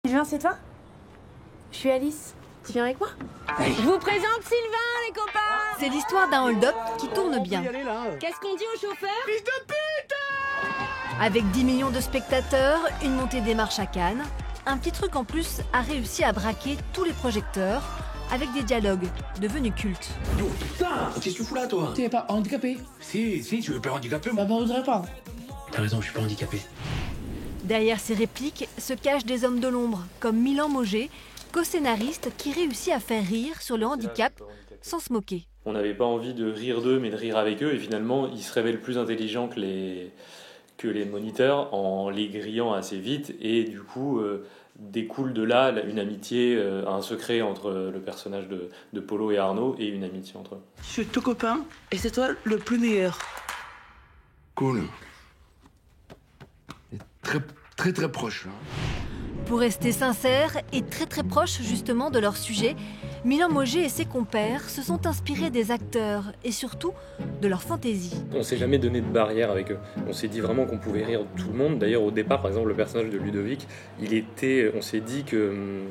Sylvain, c'est toi? Je suis Alice. Tu viens avec moi? Je vous présente Sylvain, les copains! C'est l'histoire d'un hold-up qui tourne bien. Qu'est-ce qu'on dit au chauffeur? Fils de pute! Avec 10 millions de spectateurs, une montée des marches à Cannes, un petit truc en plus a réussi à braquer tous les projecteurs avec des dialogues devenus cultes. Yo, putain, qu'est-ce que tu fous là, toi? Tu n'es pas handicapé? Si, tu veux pas handicaper, Bah, moi? voudrais pas. T'as raison, je suis pas handicapé. Derrière ces répliques se cachent des hommes de l'ombre, comme Milan Mauger, co-scénariste qui réussit à faire rire sur le handicap sans se moquer. On n'avait pas envie de rire d'eux, mais de rire avec eux, et finalement, ils se révèlent plus intelligents que les moniteurs en les grillant assez vite, et du coup, découle de là une amitié, un secret entre le personnage de Polo et Arnaud, et une amitié entre eux. Je suis ton copain et c'est toi le plus meilleur. Cool. Et très proche, là. Pour rester sincères et très proches justement de leur sujet, Milan Mauger et ses compères se sont inspirés des acteurs et surtout de leur fantaisie. On s'est jamais donné de barrière avec eux. On s'est dit vraiment qu'on pouvait rire de tout le monde. D'ailleurs, au départ, par exemple, le personnage de Ludovic, on s'est dit que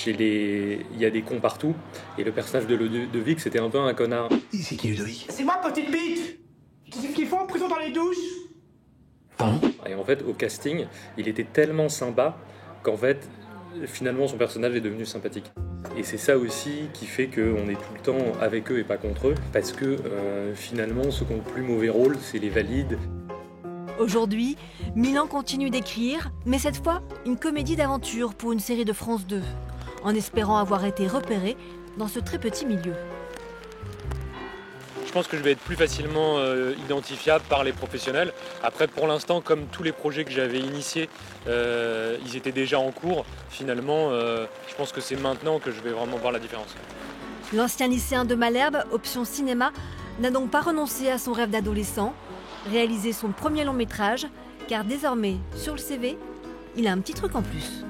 il y a des cons partout. Et le personnage de Ludovic, c'était un peu un connard. C'est qui, Ludovic? C'est moi, petite bite! Tu sais ce qu'ils font en prison dans les douches? Pardon? Et en fait, au casting, il était tellement sympa qu'en fait, finalement, son personnage est devenu sympathique. Et c'est ça aussi qui fait qu'on est tout le temps avec eux et pas contre eux, parce que finalement, ceux qui ont le plus mauvais rôle, c'est les valides. Aujourd'hui, Milan continue d'écrire, mais cette fois, une comédie d'aventure pour une série de France 2, en espérant avoir été repéré dans ce très petit milieu. Je pense que je vais être plus facilement identifiable par les professionnels. Après, pour l'instant, comme tous les projets que j'avais initiés, ils étaient déjà en cours. Finalement, je pense que c'est maintenant que je vais vraiment voir la différence. L'ancien lycéen de Malherbe, option cinéma, n'a donc pas renoncé à son rêve d'adolescent, réaliser son premier long métrage, car désormais, sur le CV, il a un petit truc en plus.